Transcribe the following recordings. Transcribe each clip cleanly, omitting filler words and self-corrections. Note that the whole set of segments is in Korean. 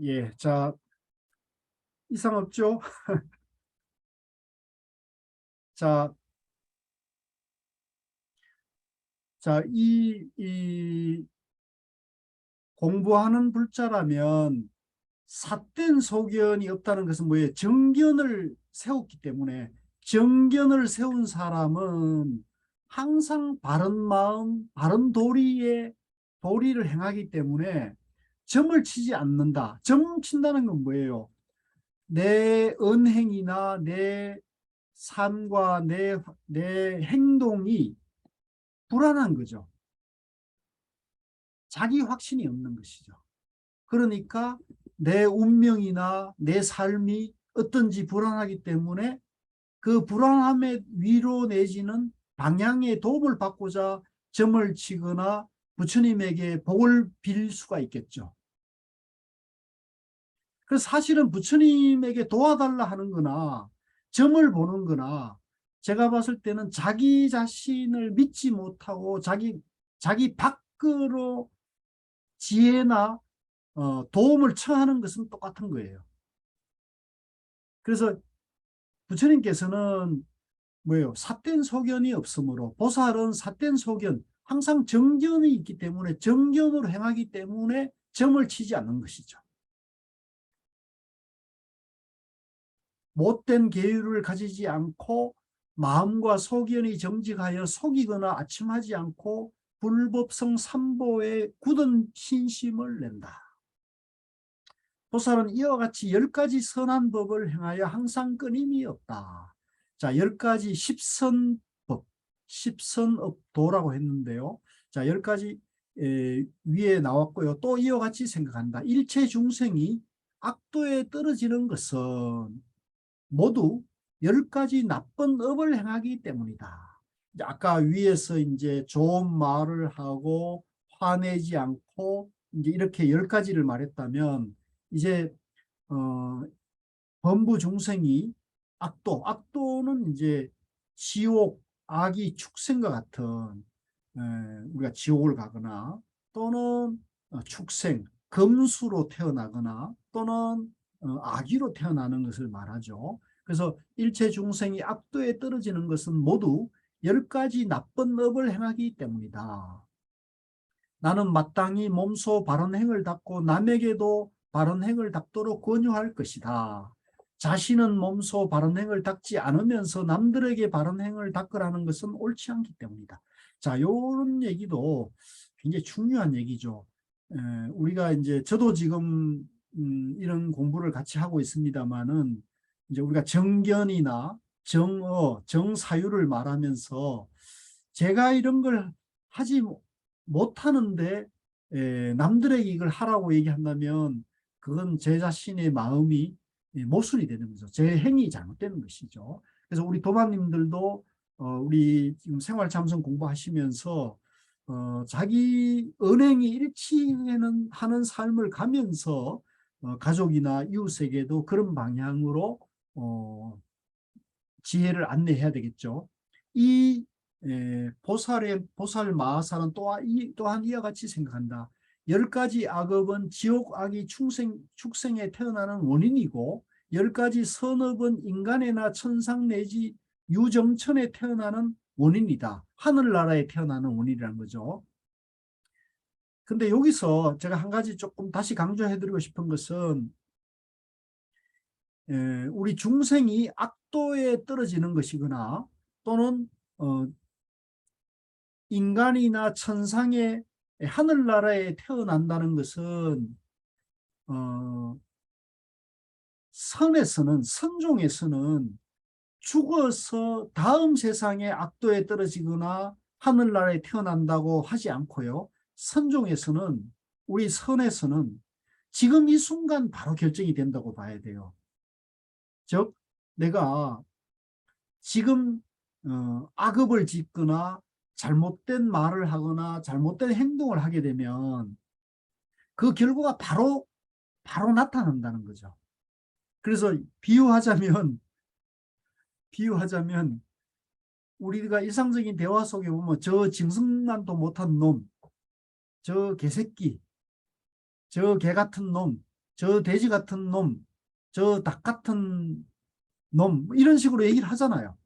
예, 자, 이상 없죠? 자, 자, 공부하는 불자라면 삿된 소견이 없다는 것은 뭐예요? 정견을 세웠기 때문에 정견을 세운 사람은 항상 바른 마음, 바른 도리를 행하기 때문에 점을 치지 않는다. 점 친다는 건 뭐예요? 내 언행이나 내 삶과 내 행동이 불안한 거죠. 자기 확신이 없는 것이죠. 그러니까 내 운명이나 내 삶이 어떤지 불안하기 때문에 그 불안함의 위로 내지는 방향의 도움을 받고자 점을 치거나 부처님에게 복을 빌 수가 있겠죠. 그래서 사실은 부처님에게 도와달라 하는 거나 점을 보는 거나 제가 봤을 때는 자기 자신을 믿지 못하고 자기 밖으로 지혜나 도움을 청하는 것은 똑같은 거예요. 그래서 부처님께서는 뭐예요? 삿된 소견이 없으므로 보살은 삿된 소견, 항상 정견이 있기 때문에 정견으로 행하기 때문에 점을 치지 않는 것이죠. 못된 계율을 가지지 않고 마음과 소견이 정직하여 속이거나 아침하지 않고 불법성 삼보에 굳은 신심을 낸다. 보살은 이와 같이 10가지 선한 법을 행하여 항상 끊임이 없다. 자, 10가지 십선법, 십선업도라고 했는데요. 자, 10가지 위에 나왔고요. 또 이와 같이 생각한다. 일체 중생이 악도에 떨어지는 것은 모두 10가지 나쁜 업을 행하기 때문이다. 아까 위에서 이제 좋은 말을 하고 화내지 않고 이제 이렇게 10가지를 말했다면 이제 어, 범부 중생이 악도는 이제 지옥, 악이 축생과 같은 우리가 지옥을 가거나 또는 축생, 금수로 태어나거나 또는 악귀로 태어나는 것을 말하죠. 그래서 일체 중생이 악도에 떨어지는 것은 모두 10가지 나쁜 업을 행하기 때문이다. 나는 마땅히 몸소 바른 행을 닦고 남에게도 바른 행을 닦도록 권유할 것이다. 자신은 몸소 바른 행을 닦지 않으면서 남들에게 바른 행을 닦으라는 것은 옳지 않기 때문이다. 자, 이런 얘기도 굉장히 중요한 얘기죠. 우리가 이제 저도 지금 이런 공부를 같이 하고 있습니다만은 이제 우리가 정견이나 정어, 정사유를 말하면서 제가 이런 걸 하지 못하는데 남들에게 이걸 하라고 얘기한다면 그건 제 자신의 마음이 모순이 되는 거죠. 제 행위 잘못되는 것이죠. 그래서 우리 도마님들도 우리 지금 생활참선 공부하시면서 자기 언행이 일치하는 삶을 가면서 가족이나 이웃에게도 그런 방향으로 지혜를 안내해야 되겠죠. 이 보살 마하사는 또한 이와 같이 생각한다. 10가지 악업은 지옥 악이 축생에 태어나는 원인이고 10가지 선업은 인간이나 천상 내지 유정천에 태어나는 원인이다. 하늘나라에 태어나는 원인이라는 거죠. 근데 여기서 제가 한 가지 조금 다시 강조해드리고 싶은 것은 우리 중생이 악도에 떨어지는 것이거나 또는 인간이나 천상의 하늘나라에 태어난다는 것은 선종에서는 죽어서 다음 세상에 악도에 떨어지거나 하늘나라에 태어난다고 하지 않고요. 선종에서는 우리 선에서는 지금 이 순간 바로 결정이 된다고 봐야 돼요. 즉 내가 지금 악업을 짓거나 잘못된 말을 하거나 잘못된 행동을 하게 되면 그 결과가 바로 나타난다는 거죠. 그래서 비유하자면 우리가 일상적인 대화 속에 보면 저 짐승만도 못한 놈, 저 개새끼, 저 개 같은 놈 저 돼지 같은 놈, 저 닭 같은 놈, 이런 식으로 얘기를 하잖아요.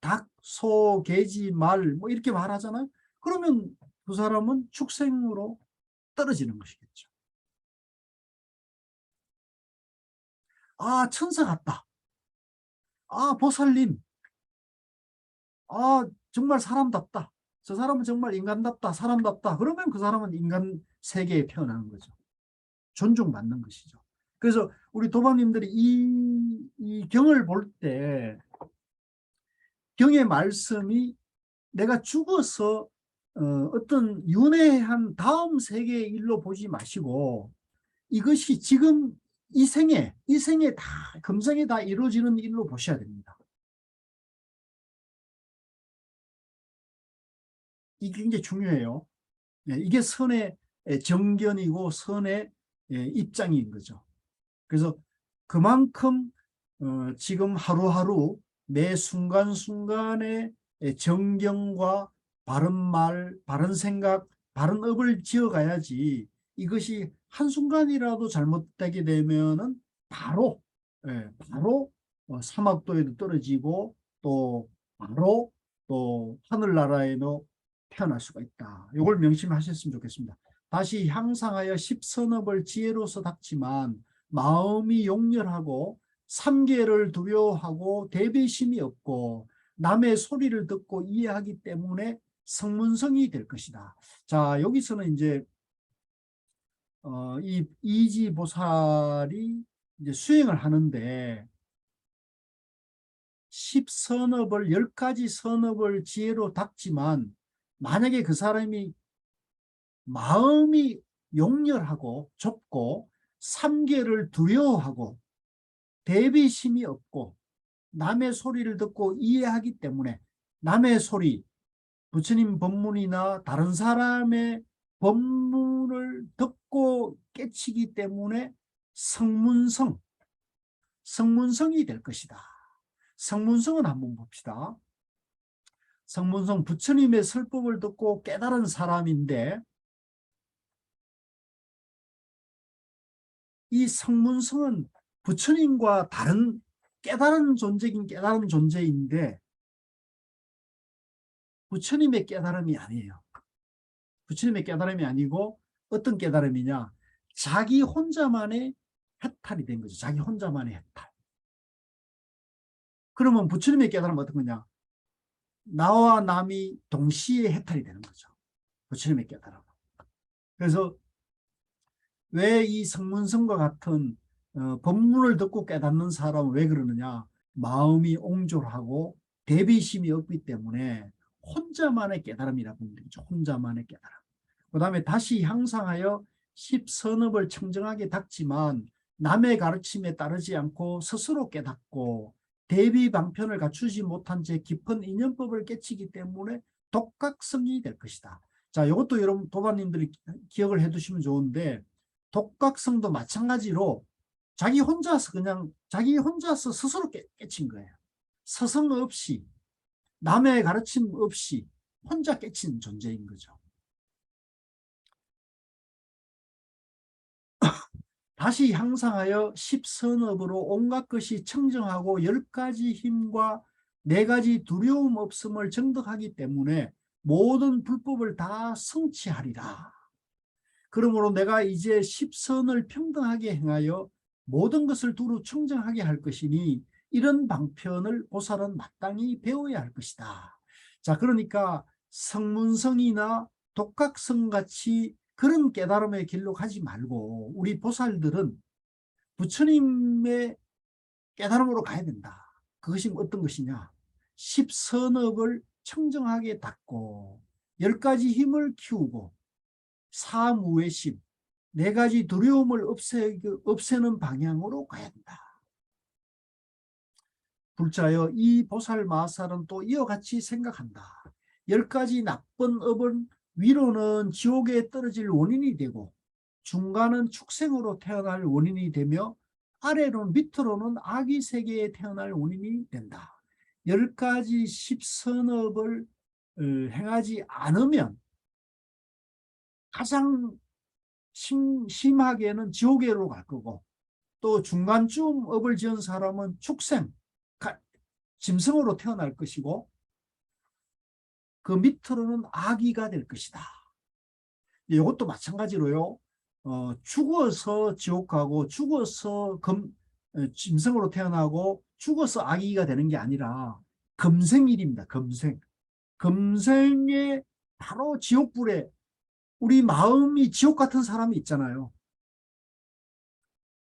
닭, 소, 돼지, 말, 뭐 이렇게 말하잖아요. 그러면 그 사람은 축생으로 떨어지는 것이겠죠. 아, 천사 같다. 아, 보살님. 아, 정말 사람답다. 저 사람은 정말 인간답다. 사람답다. 그러면 그 사람은 인간 세계에 태어나는 거죠. 존중받는 것이죠. 그래서 우리 도반님들이 이 경을 볼 때 경의 말씀이 내가 죽어서 어떤 윤회한 다음 세계의 일로 보지 마시고 이것이 지금 이 생에 다 금생에 다 이루어지는 일로 보셔야 됩니다. 이게 굉장히 중요해요. 이게 선의 정견이고 선의 입장인 거죠. 그래서 그만큼 지금 하루하루 매 순간순간에 정경과 바른 말, 바른 생각, 바른 업을 지어가야지 이것이 한순간이라도 잘못되게 되면은 바로, 바로 사막도에도 떨어지고 또 바로 또 하늘나라에도 태어날 수가 있다. 이걸 명심하셨으면 좋겠습니다. 다시 향상하여 십선업을 지혜로서 닦지만 마음이 용렬하고 삼계를 두려워하고 대비심이 없고 남의 소리를 듣고 이해하기 때문에 성문성이 될 것이다. 자, 여기서는 이제 이 이지보살이 이제 수행을 하는데 십선업을 10가지 선업을 지혜로 닦지만 만약에 그 사람이 마음이 용렬하고 좁고 삼계를 두려워하고 대비심이 없고 남의 소리를 듣고 이해하기 때문에 남의 소리, 부처님 법문이나 다른 사람의 법문을 듣고 깨치기 때문에 성문성이 될 것이다. 성문성은 한번 봅시다. 성문성 부처님의 설법을 듣고 깨달은 사람인데 이 성문성은 부처님과 다른 깨달은 존재긴 깨달은 존재인데 부처님의 깨달음이 아니에요. 부처님의 깨달음이 아니고 어떤 깨달음이냐? 자기 혼자만의 해탈이 된 거죠. 자기 혼자만의 해탈. 그러면 부처님의 깨달음은 어떤 거냐? 나와 남이 동시에 해탈이 되는 거죠. 부처님의 깨달음. 그래서 왜 이 성문성과 같은 법문을 듣고 깨닫는 사람은 왜 그러느냐? 마음이 옹졸하고 대비심이 없기 때문에 혼자만의 깨달음이라고 하는 거죠. 혼자만의 깨달음. 그 다음에 다시 향상하여 십선업을 청정하게 닦지만 남의 가르침에 따르지 않고 스스로 깨닫고 대비 방편을 갖추지 못한 채 깊은 인연법을 깨치기 때문에 독각성이 될 것이다. 자, 이것도 여러분 도반님들이 기억을 해두시면 좋은데 독각성도 마찬가지로 자기 혼자서 스스로 깨친 거예요. 서성 없이 남의 가르침 없이 혼자 깨친 존재인 거죠. 다시 향상하여 십선업으로 온갖 것이 청정하고 10가지 힘과 4가지 두려움 없음을 정득하기 때문에 모든 불법을 다 성취하리라. 그러므로 내가 이제 십선을 평등하게 행하여 모든 것을 두루 청정하게 할 것이니 이런 방편을 보살은 마땅히 배워야 할 것이다. 자, 그러니까 성문성이나 독각성 같이 그런 깨달음의 길로 가지 말고 우리 보살들은 부처님의 깨달음으로 가야 된다. 그것이 어떤 것이냐? 십선업을 청정하게 닦고 10가지 힘을 키우고 사무외심 4가지 두려움을 없애는 방향으로 가야 된다. 불자여 이 보살 마살은 또 이와 같이 생각한다. 10가지 나쁜 업은 위로는 지옥에 떨어질 원인이 되고 중간은 축생으로 태어날 원인이 되며 아래로는 밑으로는 악의 세계에 태어날 원인이 된다. 10가지 십선업을 행하지 않으면 가장 심하게는 지옥으로 갈 거고 또 중간쯤 업을 지은 사람은 축생, 짐승으로 태어날 것이고 그 밑으로는 아기가 될 것이다. 이것도 마찬가지로요. 죽어서 지옥 가고 죽어서 짐승으로 태어나고 죽어서 아기가 되는 게 아니라 금생일입니다. 금생. 금생에 바로 지옥불에 우리 마음이 지옥 같은 사람이 있잖아요.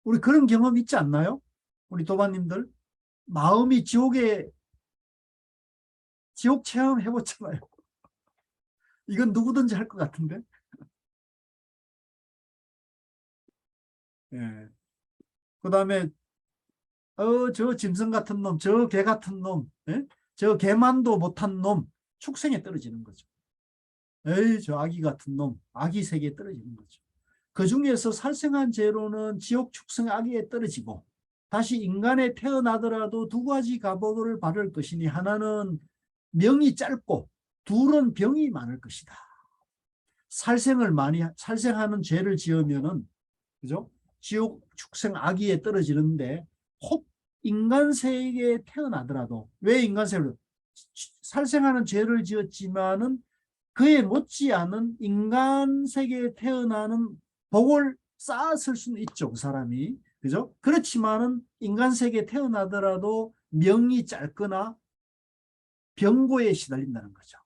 우리 그런 경험 있지 않나요? 우리 도반님들 마음이 지옥 체험 해봤잖아요. 이건 누구든지 할 것 같은데. 예. 그다음에 저 짐승 같은 놈, 저 개 같은 놈, 예? 저 개만도 못한 놈, 축생에 떨어지는 거죠. 에이, 저 아기 같은 놈, 아기 세계에 떨어지는 거죠. 그 중에서 살생한 죄로는 지옥 축생 아기에 떨어지고 다시 인간에 태어나더라도 두 가지 값을 받을 것이니 하나는 명이 짧고 둘은 병이 많을 것이다. 살생하는 죄를 지으면은 그죠? 지옥 축생 아기에 떨어지는데 혹 인간 세계에 태어나더라도 왜 인간 세계로 살생하는 죄를 지었지만은 그에 못지않은 인간 세계에 태어나는 복을 쌓았을 수는 있죠, 그 사람이. 그죠? 그렇지만은 인간 세계에 태어나더라도 명이 짧거나 병고에 시달린다는 거죠.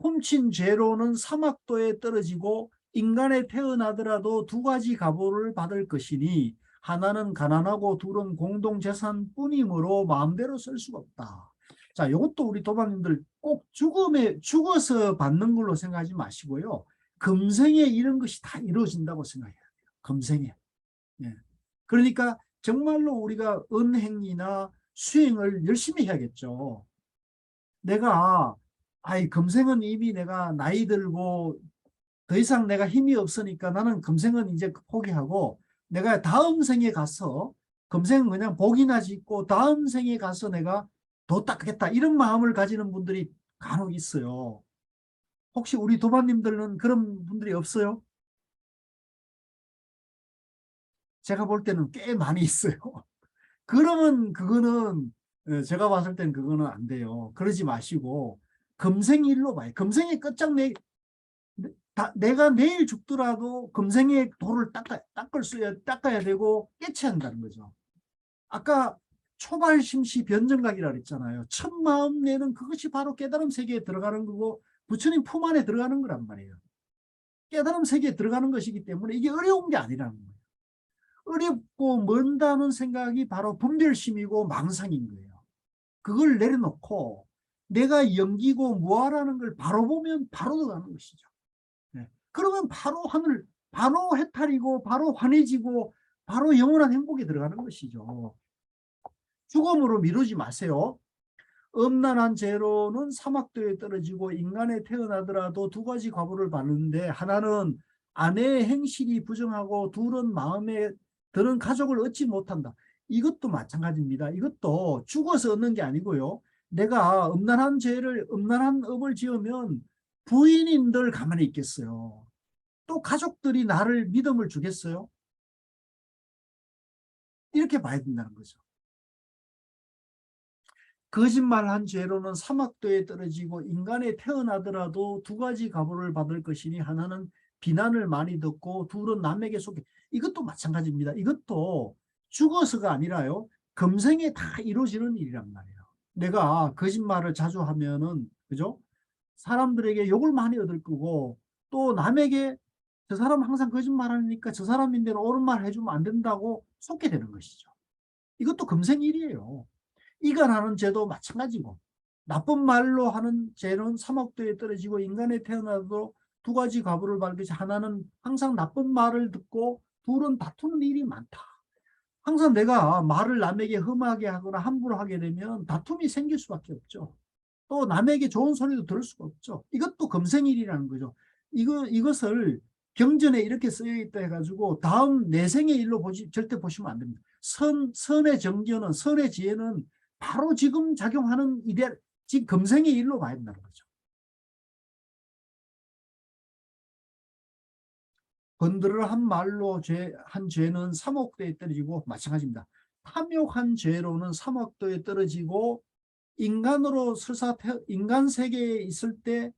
훔친 죄로는 사막도에 떨어지고 인간에 태어나더라도 두 가지 가보를 받을 것이니 하나는 가난하고 둘은 공동재산뿐이므로 마음대로 쓸 수가 없다. 자, 이것도 우리 도반님들 꼭 죽어서 받는 걸로 생각하지 마시고요. 금생에 이런 것이 다 이루어진다고 생각해야 돼요. 금생에. 예. 그러니까 정말로 우리가 은행이나 수행을 열심히 해야겠죠. 내가 금생은 이미 내가 나이 들고 더 이상 내가 힘이 없으니까 나는 금생은 이제 포기하고 내가 다음 생에 가서 금생은 그냥 복이나 짓고 다음 생에 가서 내가 더 닦겠다 이런 마음을 가지는 분들이 간혹 있어요. 혹시 우리 도반님들은 그런 분들이 없어요? 제가 볼 때는 꽤 많이 있어요. 그러면 그거는 제가 봤을 땐 그거는 안 돼요. 그러지 마시고 금생일로 봐요. 금생이 끝장내 내가 내일 죽더라도 금생에 돌을 닦아야 되고 깨쳐야 한다는 거죠. 아까 초발심시 변정각이라 그랬잖아요. 첫 마음 내는 그것이 바로 깨달음 세계에 들어가는 거고 부처님 품 안에 들어가는 거란 말이에요. 깨달음 세계에 들어가는 것이기 때문에 이게 어려운 게 아니라는 거예요. 어렵고 먼다는 생각이 바로 분별심이고 망상인 거예요. 그걸 내려놓고 내가 연기고 무아라는 걸 바로 보면 바로 들어가는 것이죠. 네. 그러면 바로 바로 해탈이고 바로 환해지고 바로 영원한 행복에 들어가는 것이죠. 죽음으로 미루지 마세요. 음란한 죄로는 사막도에 떨어지고 인간에 태어나더라도 두 가지 과보를 받는데 하나는 아내의 행실이 부정하고 둘은 마음에 드는 가족을 얻지 못한다. 이것도 마찬가지입니다. 이것도 죽어서 얻는 게 아니고요. 내가 음란한 업을 지으면 부인인들 가만히 있겠어요. 또 가족들이 나를 믿음을 주겠어요? 이렇게 봐야 된다는 거죠. 거짓말한 죄로는 사막도에 떨어지고 인간에 태어나더라도 두 가지 가보를 받을 것이니 하나는 비난을 많이 듣고 둘은 남에게 속해. 이것도 마찬가지입니다. 이것도 죽어서가 아니라요. 금생에 다 이루어지는 일이란 말이에요. 내가 거짓말을 자주 하면은 그죠? 사람들에게 욕을 많이 얻을 거고 또 남에게 저 사람 항상 거짓말하니까 저 사람인대로 옳은 말 해주면 안 된다고 속게 되는 것이죠. 이것도 금생일이에요. 이간하는 죄도 마찬가지고 나쁜 말로 하는 죄는 사막도에 떨어지고 인간에 태어나도 두 가지 과보를 받듯이 하나는 항상 나쁜 말을 듣고 둘은 다투는 일이 많다. 항상 내가 말을 남에게 험하게 하거나 함부로 하게 되면 다툼이 생길 수밖에 없죠. 또 남에게 좋은 소리도 들을 수가 없죠. 이것도 금생일이라는 거죠. 이것을 경전에 이렇게 쓰여 있다 해가지고 다음 내생의 일로 절대 보시면 안 됩니다. 선의 정견은, 선의 지혜는 바로 지금 작용하는 지금 금생의 일로 봐야 된다는 거죠. 번들어한 말로 한 죄는 삼억도에 떨어지고 마찬가지입니다. 탐욕한 죄로는 삼억도에 떨어지고 인간으로 인간 세계에 있을 때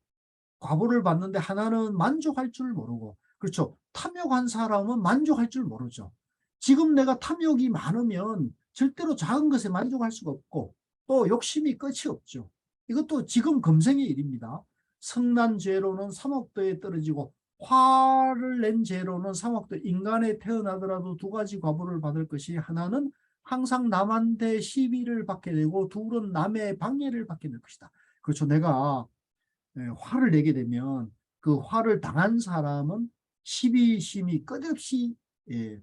과보를 받는데 하나는 만족할 줄 모르고 그렇죠. 탐욕한 사람은 만족할 줄 모르죠. 지금 내가 탐욕이 많으면 절대로 작은 것에 만족할 수가 없고 또 욕심이 끝이 없죠. 이것도 지금 금생의 일입니다. 성난 죄로는 삼억도에 떨어지고 화를 낸 죄로는 삼억도 인간에 태어나더라도 두 가지 과보를 받을 것이 하나는 항상 남한테 시비를 받게 되고 둘은 남의 방해를 받게 될 것이다. 그렇죠. 내가 화를 내게 되면 그 화를 당한 사람은 시비심이 끝없이 예,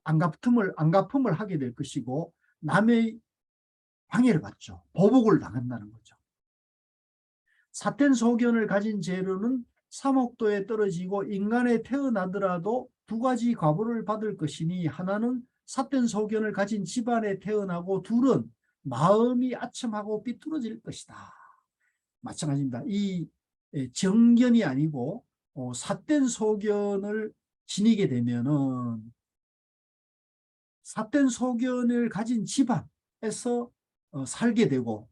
안갚음을 하게 될 것이고 남의 방해를 받죠. 보복을 당한다는 거죠. 사텐 소견을 가진 죄로는 삼억도에 떨어지고 인간에 태어나더라도 두 가지 과보를 받을 것이니 하나는 사텐 소견을 가진 집안에 태어나고 둘은 마음이 아첨하고 삐뚤어질 것이다. 마찬가지입니다. 이 정견이 아니고 삿된 소견을 지니게 되면은 삿된 소견을 가진 집안에서 살게 되고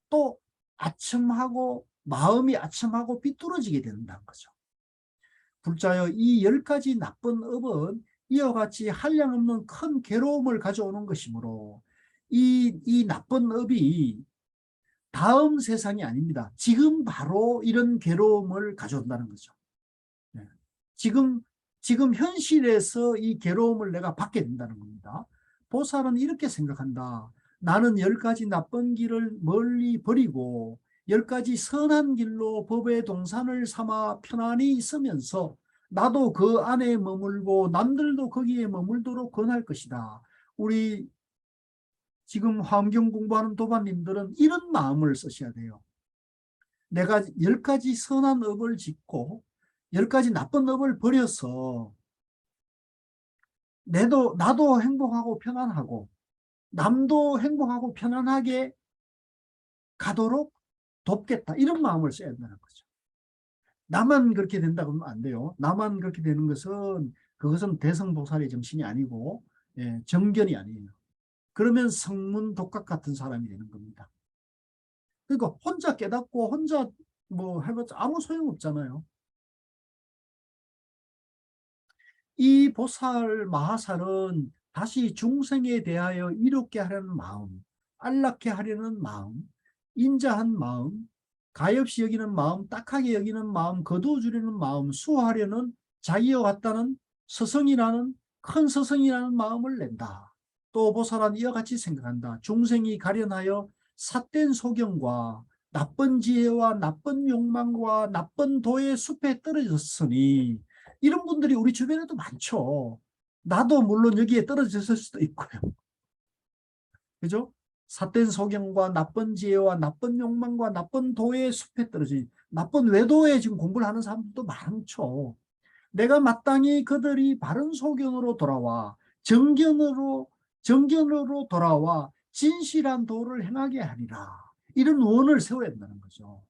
또 아첨하고 마음이 아첨하고 삐뚤어지게 된다는 거죠. 불자여 이 10가지 나쁜 업은 이와 같이 한량없는 큰 괴로움을 가져오는 것이므로 이 나쁜 업이 다음 세상이 아닙니다. 지금 바로 이런 괴로움을 가져온다는 거죠. 네. 지금 현실에서 이 괴로움을 내가 받게 된다는 겁니다. 보살은 이렇게 생각한다. 나는 10가지 나쁜 길을 멀리 버리고 10가지 선한 길로 법의 동산을 삼아 편안히 있으면서 나도 그 안에 머물고 남들도 거기에 머물도록 권할 것이다. 우리 지금 화엄경 공부하는 도반님들은 이런 마음을 쓰셔야 돼요. 내가 10가지 선한 업을 짓고 10가지 나쁜 업을 버려서 나도 행복하고 편안하고 남도 행복하고 편안하게 가도록 돕겠다. 이런 마음을 써야 된다는 거죠. 나만 그렇게 된다고 하면 안 돼요. 나만 그렇게 되는 것은 그것은 대성보살의 정신이 아니고 정견이 아니에요. 그러면 성문 독각 같은 사람이 되는 겁니다. 그러니까 혼자 깨닫고 혼자 뭐 해봤자 아무 소용 없잖아요. 이 보살 마하살은 다시 중생에 대하여 이롭게 하려는 마음, 안락해 하려는 마음, 인자한 마음, 가엾이 여기는 마음, 딱하게 여기는 마음, 거두어주려는 마음, 수호하려는 자기와 같다는 스승이라는 큰 스승이라는 마음을 낸다. 또 보살은 이와 같이 생각한다. 중생이 가련하여 삿된 소경과 나쁜 지혜와 나쁜 욕망과 나쁜 도의 숲에 떨어졌으니 이런 분들이 우리 주변에도 많죠. 나도 물론 여기에 떨어졌을 수도 있고요. 그죠? 삿된 소경과 나쁜 지혜와 나쁜 욕망과 나쁜 도의 숲에 떨어진 나쁜 외도에 지금 공부를 하는 사람들도 많죠. 내가 마땅히 그들이 바른 소견으로 돌아와 정견으로 돌아와 진실한 도를 행하게 하리라. 이런 원을 세워야 된다는 거죠.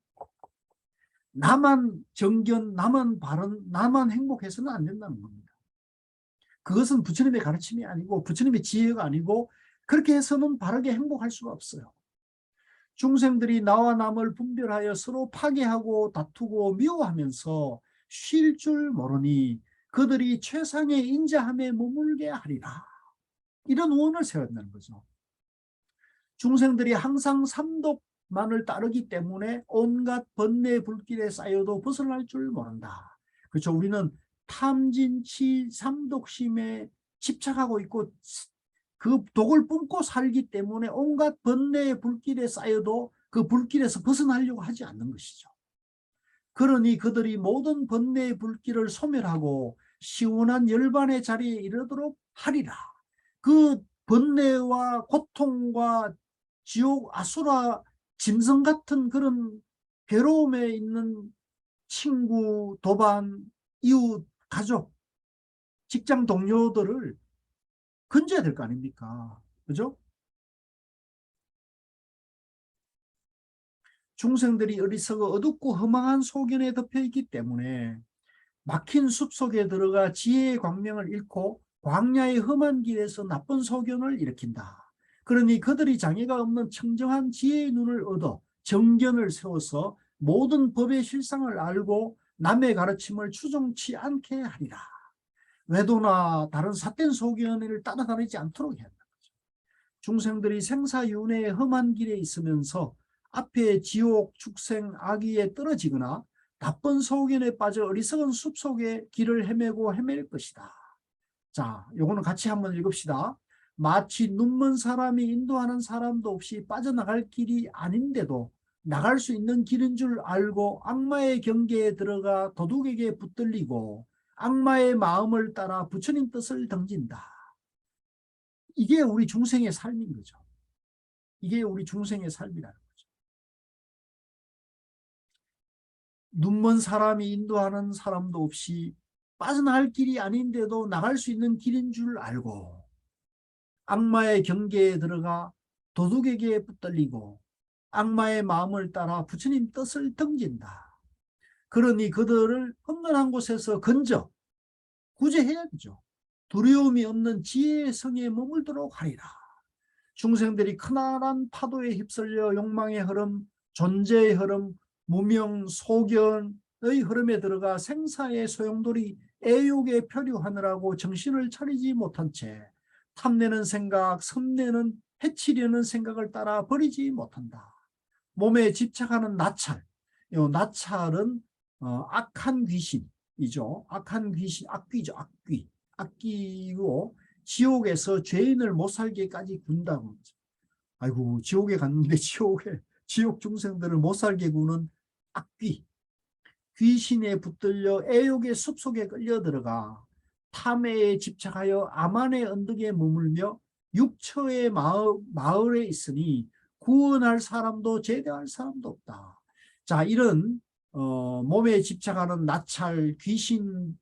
나만 정견, 나만 바른, 나만 행복해서는 안 된다는 겁니다. 그것은 부처님의 가르침이 아니고 부처님의 지혜가 아니고 그렇게 해서는 바르게 행복할 수가 없어요. 중생들이 나와 남을 분별하여 서로 파괴하고 다투고 미워하면서 쉴 줄 모르니 그들이 최상의 인자함에 머물게 하리라. 이런 원을 세워야 된다는 거죠. 중생들이 항상 삼독만을 따르기 때문에 온갖 번뇌 불길에 쌓여도 벗어날 줄 모른다. 그렇죠. 우리는 탐진치 삼독심에 집착하고 있고 그 독을 뿜고 살기 때문에 온갖 번뇌의 불길에 쌓여도 그 불길에서 벗어나려고 하지 않는 것이죠. 그러니 그들이 모든 번뇌의 불길을 소멸하고 시원한 열반의 자리에 이르도록 하리라. 그 번뇌와 고통과 지옥, 아수라, 짐승 같은 그런 괴로움에 있는 친구, 도반, 이웃, 가족, 직장 동료들을 건져야 될 거 아닙니까? 그죠? 중생들이 어리석어 어둡고 허망한 소견에 덮여 있기 때문에 막힌 숲속에 들어가 지혜의 광명을 잃고 광야의 험한 길에서 나쁜 소견을 일으킨다. 그러니 그들이 장애가 없는 청정한 지혜의 눈을 얻어 정견을 세워서 모든 법의 실상을 알고 남의 가르침을 추종치 않게 하리라. 외도나 다른 삿된 소견을 따라다니지 않도록 해야 한다. 중생들이 생사윤회의 험한 길에 있으면서 앞에 지옥, 축생, 악의에 떨어지거나 나쁜 소견에 빠져 어리석은 숲속의 길을 헤매고 헤맬 것이다. 자, 요거는 같이 한번 읽읍시다. 마치 눈먼 사람이 인도하는 사람도 없이 빠져나갈 길이 아닌데도 나갈 수 있는 길인 줄 알고 악마의 경계에 들어가 도둑에게 붙들리고 악마의 마음을 따라 부처님 뜻을 던진다. 이게 우리 중생의 삶인 거죠. 이게 우리 중생의 삶이라는 거죠. 눈먼 사람이 인도하는 사람도 없이 빠져나갈 길이 아닌데도 나갈 수 있는 길인 줄 알고 악마의 경계에 들어가 도둑에게 붙들리고 악마의 마음을 따라 부처님 뜻을 던진다. 그러니 그들을 험난한 곳에서 건져 구제해야 되죠. 두려움이 없는 지혜의 성에 머물도록 하리라. 중생들이 크나란 파도에 휩쓸려 욕망의 흐름, 존재의 흐름, 무명, 소견의 흐름에 들어가 생사의 소용돌이 애욕에 표류하느라고 정신을 차리지 못한 채 탐내는 생각, 섬내는 해치려는 생각을 따라 버리지 못한다. 몸에 집착하는 나찰, 이 나찰은 악한 귀신이죠. 악한 귀신, 악귀죠. 악귀. 악귀고 지옥에서 죄인을 못 살게까지 군다고. 아이고, 지옥에 갔는데 지옥 중생들을 못 살게 구는 악귀. 귀신에 붙들려 애욕의 숲속에 끌려 들어가 탐해에 집착하여 아만의 언덕에 머물며 육처의 마을에 있으니 구원할 사람도 제대할 사람도 없다. 자, 이런 몸에 집착하는 나찰 귀신들의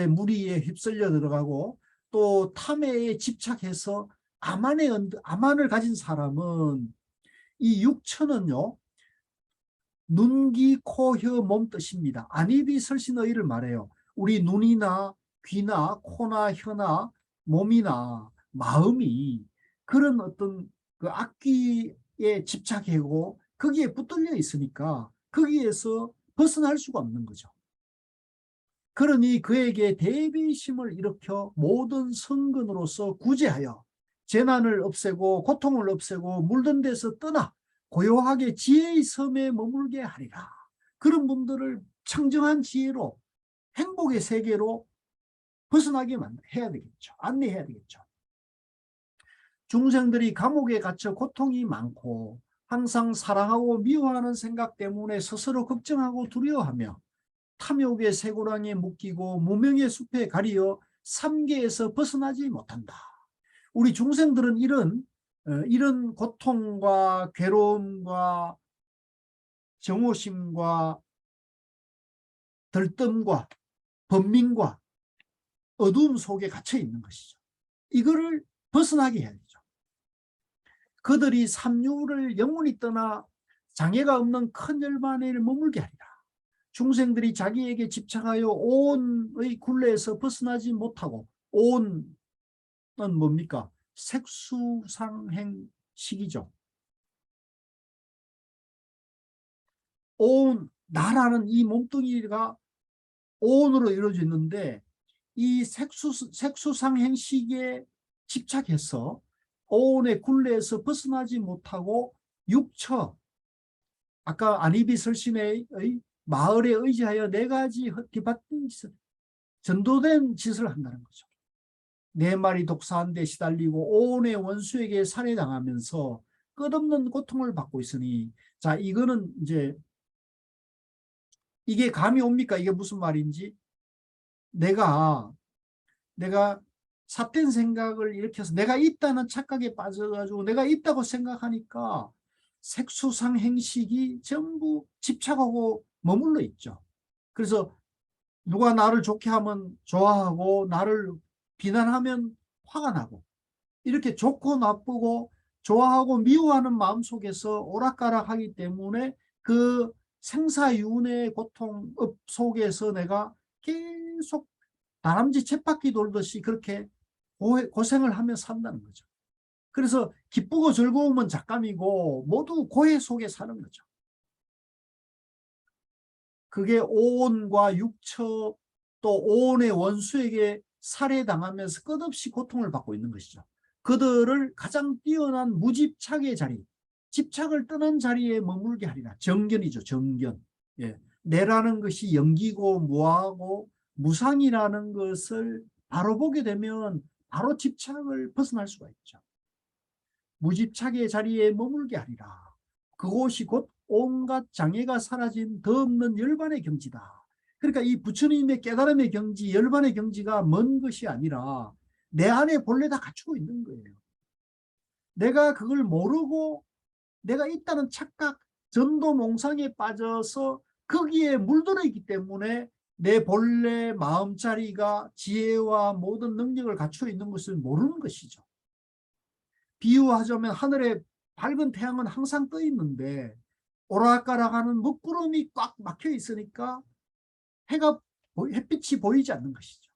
무리에 휩쓸려 들어가고 또 탐해에 집착해서 아만을 가진 사람은 이 육처는요, 눈, 귀, 코, 혀, 몸 뜻입니다. 안입이 설신어의를 말해요. 우리 눈이나 귀나 코나 혀나 몸이나 마음이 그런 어떤 그 악귀에 집착하고 거기에 붙들려 있으니까 거기에서 벗어날 수가 없는 거죠. 그러니 그에게 대비심을 일으켜 모든 성근으로서 구제하여 재난을 없애고 고통을 없애고 물든 데서 떠나 고요하게 지혜의 섬에 머물게 하리라. 그런 분들을 청정한 지혜로 행복의 세계로 벗어나게 해야 되겠죠. 안내해야 되겠죠. 중생들이 감옥에 갇혀 고통이 많고 항상 사랑하고 미워하는 생각 때문에 스스로 걱정하고 두려워하며 탐욕의 쇠고랑에 묶이고 무명의 숲에 가리어 삼계에서 벗어나지 못한다. 우리 중생들은 이런 고통과 괴로움과 정오심과 들뜸과 번민과 어두움 속에 갇혀 있는 것이죠. 이거를 벗어나게 해야 되죠. 그들이 삼류를 영원히 떠나 장애가 없는 큰 열반에 머물게 하리라. 중생들이 자기에게 집착하여 온의 굴레에서 벗어나지 못하고, 온은 뭡니까? 색수상행식이죠. 온, 나라는 이 몸뚱이가 온으로 이루어져 있는데 이 색수상행식에 집착해서 온의 굴레에서 벗어나지 못하고 육처, 아까 안이비설신의 마을에 의지하여 네 가지 헛기받은 짓을, 전도된 짓을 한다는 거죠. 네 마리 독사한 데 시달리고 온의 원수에게 살해당하면서 끝없는 고통을 받고 있으니, 자, 이거는 이제 이게 감이 옵니까? 이게 무슨 말인지. 내가 삿된 생각을 일으켜서 내가 있다는 착각에 빠져가지고 내가 있다고 생각하니까 색수상 행식이 전부 집착하고 머물러 있죠. 그래서 누가 나를 좋게 하면 좋아하고 나를 비난하면 화가 나고, 이렇게 좋고 나쁘고 좋아하고 미워하는 마음속에서 오락가락하기 때문에 그 생사윤회 고통업 속에서 내가 계속 다람쥐 쳇바퀴 돌듯이 그렇게 고생을 하며 산다는 거죠. 그래서 기쁘고 즐거움은 작감이고 모두 고해 속에 사는 거죠. 그게 오온과 육처 또 오온의 원수에게 살해당하면서 끝없이 고통을 받고 있는 것이죠. 그들을 가장 뛰어난 무집착의 자리, 집착을 떠난 자리에 머물게 하리라. 정견이죠. 정견. 예. 내라는 것이 영기고 무하고 무상이라는 것을 바로 보게 되면 바로 집착을 벗어날 수가 있죠. 무집착의 자리에 머물게 하리라. 그곳이 곧 온갖 장애가 사라진 더 없는 열반의 경지다. 그러니까 이 부처님의 깨달음의 경지, 열반의 경지가 먼 것이 아니라 내 안에 본래 다 갖추고 있는 거예요. 내가 그걸 모르고 내가 있다는 착각, 전도몽상에 빠져서 거기에 물들어 있기 때문에 내 본래 마음자리가 지혜와 모든 능력을 갖추어 있는 것을 모르는 것이죠. 비유하자면 하늘에 밝은 태양은 항상 떠 있는데 오락가락하는 먹구름이 꽉 막혀 있으니까 햇빛이 보이지 않는 것이죠.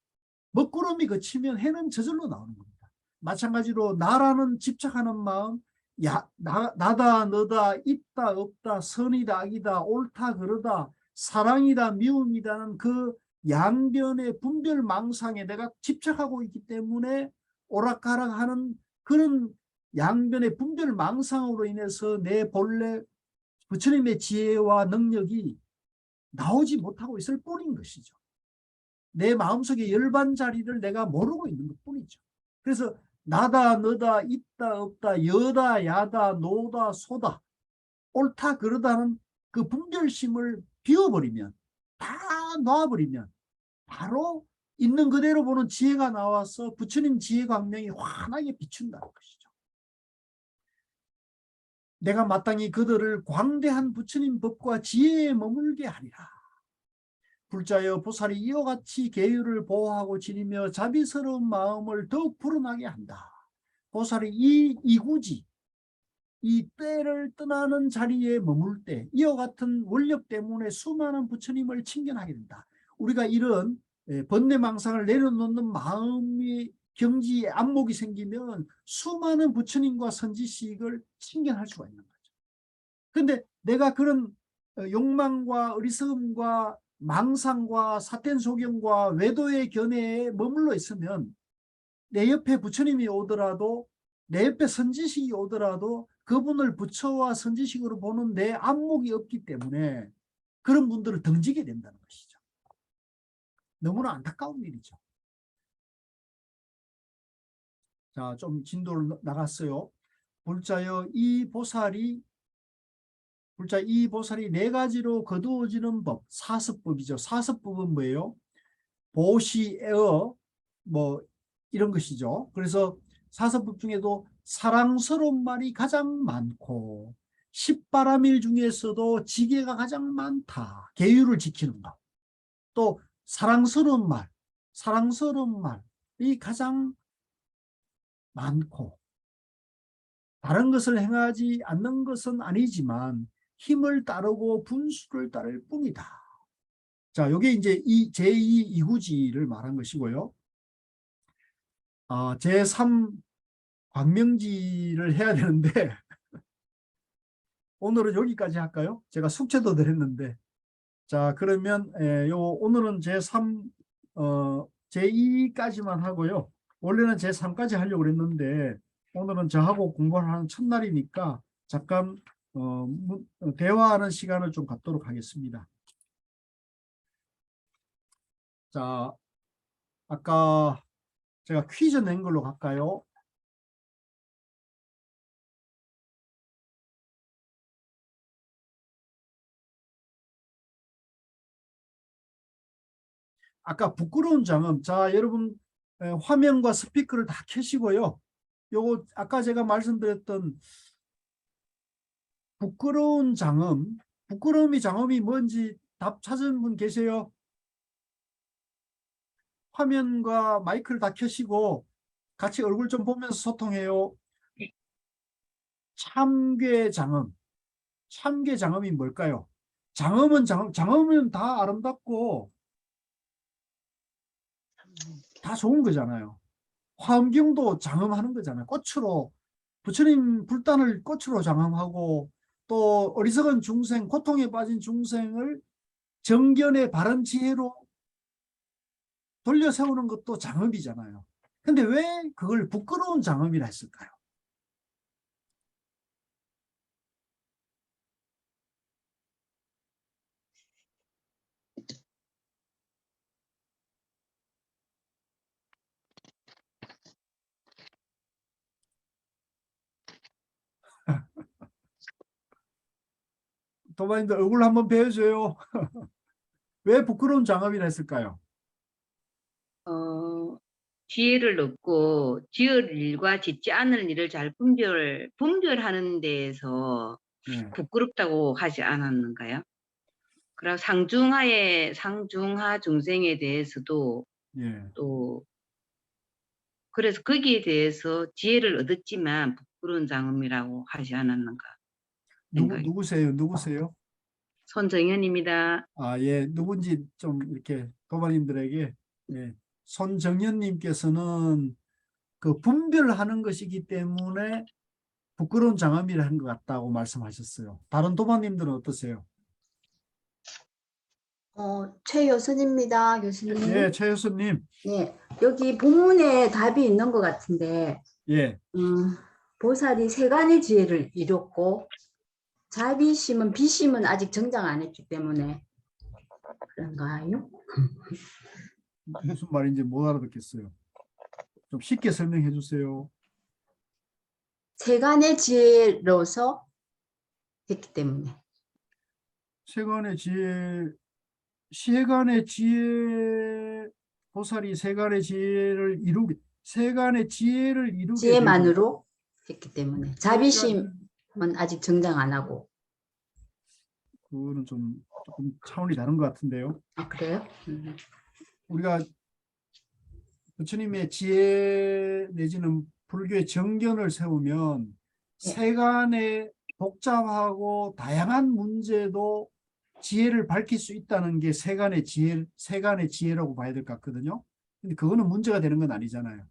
먹구름이 그치면 해는 저절로 나오는 겁니다. 마찬가지로 나라는 집착하는 마음, 나다 너다 있다 없다 선이다 악이다 옳다 그르다 사랑이다 미움이다는 그 양변의 분별망상에 내가 집착하고 있기 때문에 오락가락하는 그런 양변의 분별망상으로 인해서 내 본래 부처님의 지혜와 능력이 나오지 못하고 있을 뿐인 것이죠. 내 마음속에 열반 자리를 내가 모르고 있는 것 뿐이죠. 그래서 나다 너다 있다 없다 여다 야다 노다 소다 옳다 그르다는 그 분별심을 비워버리면 다 놔버리면 바로 있는 그대로 보는 지혜가 나와서 부처님 지혜 광명이 환하게 비춘다는 것이죠. 내가 마땅히 그들을 광대한 부처님 법과 지혜에 머물게 하리라. 불자여 보살이 이와 같이 계율을 보호하고 지니며 자비스러운 마음을 더욱 불어나게 한다. 보살이 이 이구지, 이 때를 떠나는 자리에 머물 때 이와 같은 원력 때문에 수많은 부처님을 친견하게 된다. 우리가 이런 번뇌망상을 내려놓는 마음이 경지에 안목이 생기면 수많은 부처님과 선지식을 친견할 수가 있는 거죠. 그런데 내가 그런 욕망과 어리석음과 망상과 사텐소경과 외도의 견해에 머물러 있으면 내 옆에 부처님이 오더라도 내 옆에 선지식이 오더라도 그분을 부처와 선지식으로 보는 내 안목이 없기 때문에 그런 분들을 등지게 된다는 것이죠. 너무나 안타까운 일이죠. 자, 좀 진도를 나갔어요. 불자 이 보살이 네 가지로 거두어지는 법, 사습법이죠. 사습법은 뭐예요? 보시에어 뭐 이런 것이죠. 그래서 사섭법 중에도 사랑스러운 말이 가장 많고 십바람일 중에서도 지계가 가장 많다. 계율을 지키는 것. 또 사랑스러운 말이 가장 많고 다른 것을 행하지 않는 것은 아니지만 힘을 따르고 분수를 따를 뿐이다. 자, 이게 이제 이 제2 이구지를 말한 것이고요. 제3 광명지를 해야 되는데 오늘은 여기까지 할까요? 제가 숙제도 드렸는데 자 그러면 오늘은 제3 제2까지만 하고요. 원래는 제3까지 하려고 그랬는데 오늘은 저하고 공부를 하는 첫날이니까 잠깐 대화하는 시간을 좀 갖도록 하겠습니다. 자, 아까 제가 퀴즈 낸 걸로 갈까요? 아까 부끄러운 장엄. 자, 여러분 화면과 스피커를 다 켜시고요. 요거 아까 제가 말씀드렸던 부끄러운 장엄, 부끄러움이 장엄이 뭔지 답 찾은 분 계세요? 화면과 마이크를 다 켜시고 같이 얼굴 좀 보면서 소통해요. 참괴 장엄. 참괴 장엄이 뭘까요? 장엄은 다 아름답고 다 좋은 거잖아요. 화엄경도 장엄하는 거잖아요. 꽃으로 부처님 불단을 꽃으로 장엄하고 또 어리석은 중생, 고통에 빠진 중생을 정견의 바른 지혜로 돌려 세우는 것도 장엄이잖아요. 근데 왜 그걸 부끄러운 장엄이라 했을까요? 도마님들 얼굴 한번 배워줘요. 왜 부끄러운 장엄이라 했을까요? 어, 지혜를 얻고 지을 일과 짓지 않을 일을 잘 분별하는 데에서 네, 부끄럽다고 하지 않았는가요? 그리고 상중하 중생에 대해서도 예. 또 그래서 거기에 대해서 지혜를 얻었지만 부끄러운 장엄이라고 하지 않았는가 생각이. 누구세요? 손정현입니다. 아, 예, 누군지 좀 이렇게 도마님들에게, 예, 손정현님께서는 그 분별하는 것이기 때문에 부끄러운 장엄이라 한 것 같다고 말씀하셨어요. 다른 도마님들은 어떠세요? 최여선입니다, 교수님. 예, 최효수님. 예, 여기 본문에 답이 있는 것 같은데, 예, 보살이 세간의 지혜를 이뤘고, 자비심은, 비심은 아직 정장 안 했기 때문에, 그런가요? 무슨 말인지 못 알아듣겠어요. 좀 쉽게 설명해 주세요. 세간의 지혜로서 했기 때문에. 세간의 지혜, 세간의 지혜, 보살이 세간의 지혜를 이루게 되고, 지혜만으로 했기 때문에. 자비심은 아직 정장 안 하고. 그거는 좀 조금 차원이 다른 것 같은데요. 아, 그래요? 우리가 부처님의 지혜 내지는 불교의 정견을 세우면 예. 세간의 복잡하고 다양한 문제도 지혜를 밝힐 수 있다는 게 세간의 지혜라고 봐야 될 것 같거든요. 근데 그거는 문제가 되는 건 아니잖아요.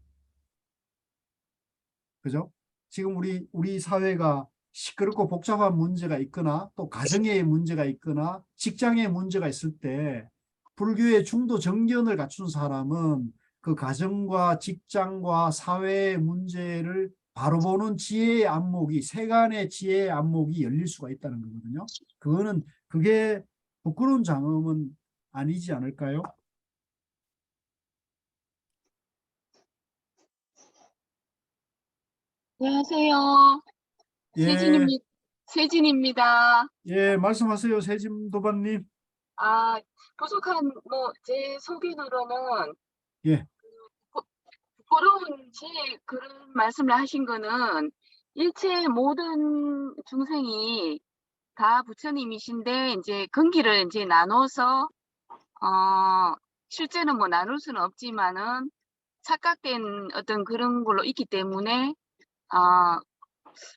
그죠? 지금 우리 사회가 시끄럽고 복잡한 문제가 있거나 또 가정에 문제가 있거나 직장에 문제가 있을 때 불교의 중도 정견을 갖춘 사람은 그 가정과 직장과 사회의 문제를 바로 보는 지혜의 안목이 세간의 지혜의 안목이 열릴 수가 있다는 거거든요. 그게 부끄러운 장엄은 아니지 않을까요? 안녕하세요. 예, 세진입니다. 예, 말씀하세요, 세진도반님. 부족한, 제 소견으로는, 예, 부- 부끄러운 그런 말씀을 하신 거는, 일체 모든 중생이 다 부처님이신데, 이제 근기를 이제 나눠서, 실제는 뭐 나눌 수는 없지만은, 착각된 어떤 그런 걸로 있기 때문에, 어,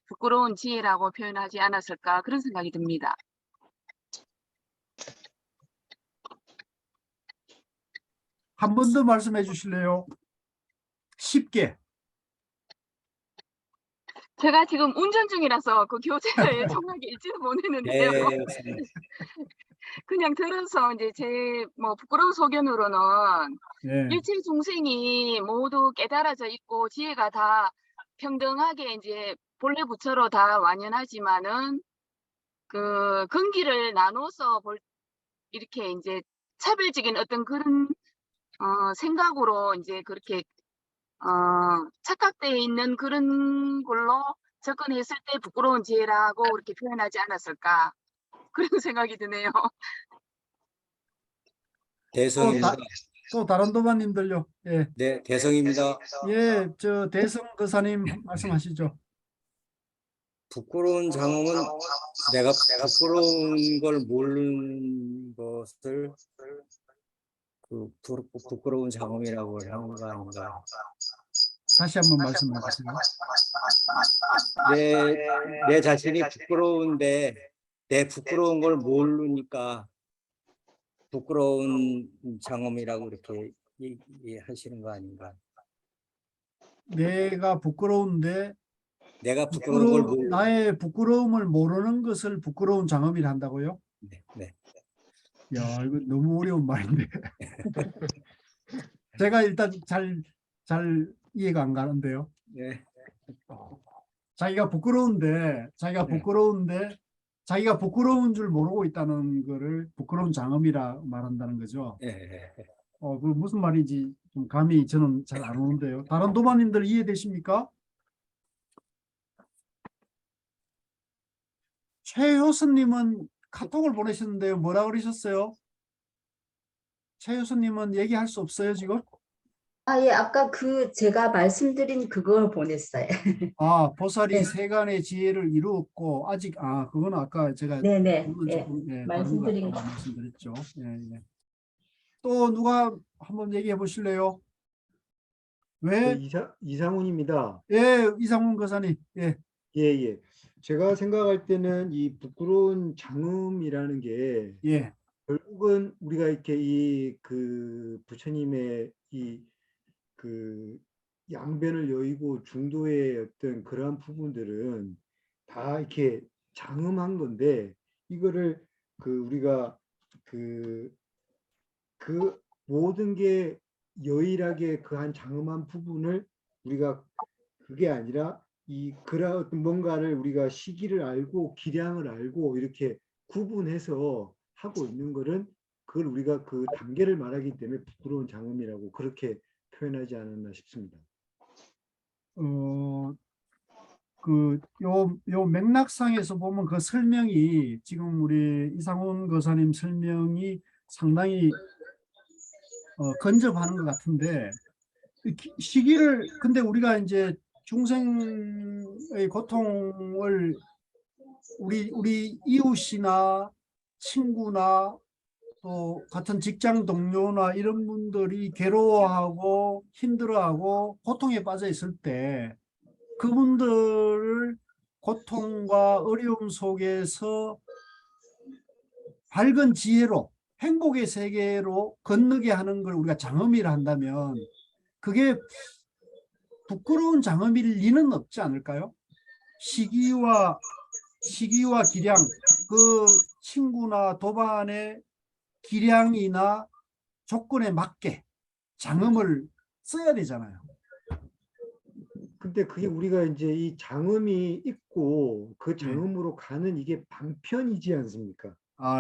부끄러운 지혜라고 표현하지 않았을까, 그런 생각이 듭니다. 한 번 더 말씀해 주실래요? 쉽게. 제가 지금 운전 중이라서 그 교재를 정확히 읽지는 못했는데요. 네, 그냥 들어서 이제 제 뭐 부끄러운 소견으로는 예, 일체 중생이 모두 깨달아져 있고 지혜가 다 평등하게 이제 본래 부처로 다 완연하지만은 그 근기를 나눠서 이렇게 이제 차별적인 어떤 그런 생각으로 이제 그렇게 착각되어 있는 그런 걸로 접근했을 때 부끄러운 지혜라고 그렇게 표현하지 않았을까 그런 생각이 드네요. 대성입니다. 또 다른 도마님들요. 예, 네, 대성입니다. 예, 저 대성 거사님 말씀하시죠. 부끄러운 장엄은 내가 부끄러운 걸 모르는 것을 부끄러운 장엄이라고 하는 거 아닌가. 다시 한번 말씀해 주세요. 내 자신이 부끄러운데 내 부끄러운 걸 모르니까 부끄러운 장엄이라고 이렇게 하시는 거 아닌가? 내가 부끄러운데 내가 부끄러운 걸 모르. 나의 부끄러움을 모르는 것을 부끄러운 장엄이라 한다고요? 네, 네. 야, 이거 너무 어려운 말인데. 제가 일단 잘 이해가 안 가는데요. 네. 자기가 부끄러운데 네. 자기가 부끄러운 줄 모르고 있다는 거를 부끄러운 장엄이라 말한다는 거죠. 네. 그 무슨 말인지 좀 감이 저는 잘 안 오는데요. 다른 도마님들 이해되십니까? 최효수님은 카톡을 보내셨는데요. 뭐라 그러셨어요? 최효수님은 얘기할 수 없어요, 지금? 예, 아까 제가 말씀드린 그걸 보냈어요. 보살이 네. 세간의 지혜를 이루었고 아직 그건 아까 제가 네네. 그건 예, 조금 다른 것 말씀드린 같다고 거. 말씀드렸죠. 예. 또 누가 한번 얘기해 보실래요? 네, 왜? 이상훈입니다. 예, 이상훈 거사님. 예. 예. 제가 생각할 때는 이 부끄러운 장음이라는 게 예. 결국은 우리가 이렇게 부처님의 양변을 여의고 중도의 어떤 그러한 부분들은 다 이렇게 장음한 건데, 이거를 우리가 그 모든 게 여일하게 그 한 장음한 부분을 우리가 그게 아니라 그런 어떤 뭔가를 우리가 시기를 알고 기량을 알고 이렇게 구분해서 하고 있는 거는 그걸 우리가 그 단계를 말하기 때문에 부끄러운 장엄이라고 그렇게 표현하지 않았나 싶습니다. 요 맥락상에서 보면 그 설명이 지금 우리 이상훈 거사님 설명이 상당히 근접하는 것 같은데 시기를 근데 우리가 이제 중생의 고통을 우리 이웃이나 친구나 또 같은 직장 동료나 이런 분들이 괴로워하고 힘들어하고 고통에 빠져 있을 때 그분들을 고통과 어려움 속에서 밝은 지혜로 행복의 세계로 건너게 하는 걸 우리가 장엄이라 한다면 그게 부끄러운 장엄일 리는 없지 않을까요? 시기와 기량, 그 친구나 도반의 기량이나 조건에 맞게 장엄을 써야 되잖아요. 근데 그게 우리가 이제 이 장음이 있고 그 장음으로 가는 이게 방편이지 않습니까?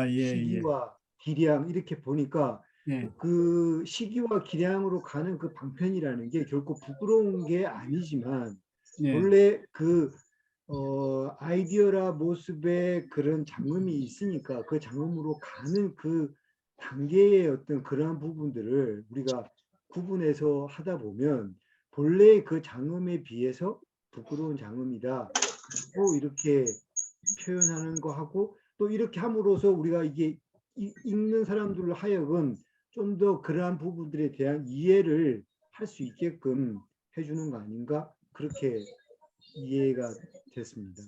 예. 시기와 기량 이렇게 보니까 예. 그 시기와 기량으로 가는 그 방편이라는 게 결코 부끄러운 게 아니지만 예. 원래 아이디어라 모습에 그런 장음이 있으니까 그 장음으로 가는 그 단계의 어떤 그러한 부분들을 우리가 구분해서 하다 보면 본래 그 장음에 비해서 부끄러운 장음이다 이렇게 표현하는 거 하고 또 이렇게 함으로써 우리가 이게 읽는 사람들로 하여금 좀 더 그러한 부분들에 대한 이해를 할 수 있게끔 해주는 거 아닌가 그렇게 이해가 됐습니다.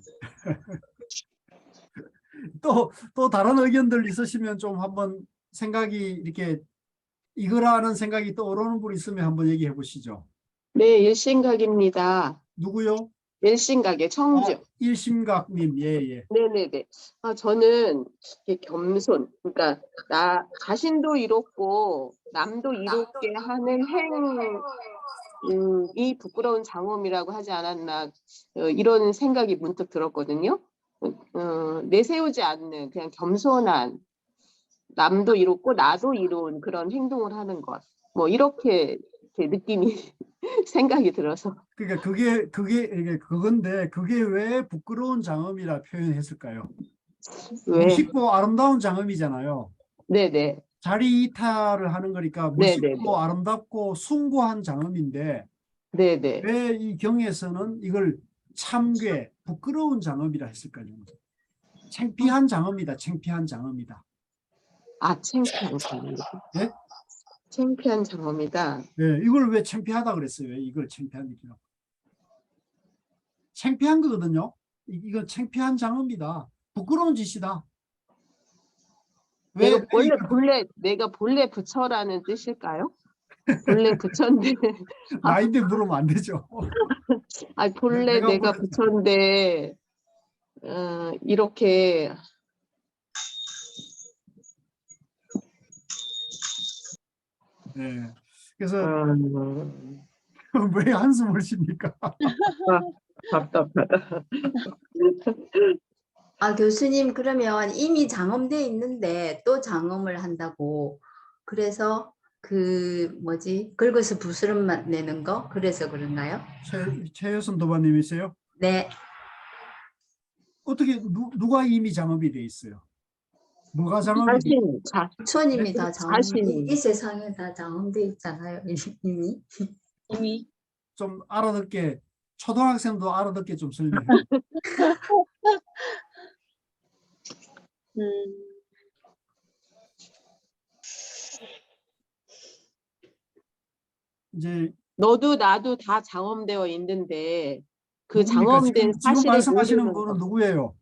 또 다른 의견들 있으시면 좀 한번 생각이 이렇게 이거라는 생각이 떠오르는 분 있으면 한번 얘기해 보시죠. 네, 일심각입니다. 누구요? 일심각의 청주. 일심각님. 예. 네네네. 저는 이렇게 겸손, 그러니까 나 자신도 이롭고 남도 이롭게 하는 이 부끄러운 장엄이라고 하지 않았나 이런 생각이 문득 들었거든요. 내세우지 않는 그냥 겸손한 남도 이롭고 나도 이로운 그런 행동을 하는 것. 뭐 이렇게 느낌이 생각이 들어서. 그러니까 그건데 그게 왜 부끄러운 장엄이라 표현했을까요? 왜? 멋있고 아름다운 장엄이잖아요. 네네. 자리 이탈을 하는 거니까 멋있고 네네네. 아름답고 숭고한 장엄인데 네네. 왜 이 경에서는 이걸 참괴, 부끄러운 장엄이라 했을까요? 창피한 장엄이다. 창피한 장엄이다. 창피한 장엄이다. 네? 창피한 장엄이다. 네, 이걸 왜 창피하다 그랬어요? 왜 이걸 창피한 일이라고? 창피한 거거든요. 이건 창피한 장엄이다. 부끄러운 짓이다. 왜 내가 본래 부처라는 뜻일까요? 본래 부처인데 나인데 물으면 안 되죠. 아니 본래 내가 내가 본래- 부처인데 이렇게 네. 그래서 음, 왜 한숨을 쉽니까? 답답하다. 아, 교수님, 그러면 이미 장엄돼 있는데 또 장엄을 한다고. 그래서 그 뭐지? 긁어서 부스럼만 내는 거? 그래서 그런가요? 최효선 도반님이세요? 네. 어떻게 누가 이미 장업이 돼 있어요? 뭐가 장업이 돼? 부처님이 다 장엄, 자신이. 이 세상에 다 장엄돼 있잖아요. 이미. 이미 좀 알아듣게 초등학생도 알아듣게 좀 설명해. 이제 너도 나도 다 장엄되어 있는데 그 누굽니까? 장엄된 지금 사실을 말씀하시는 모르는 분은 거. 누구예요?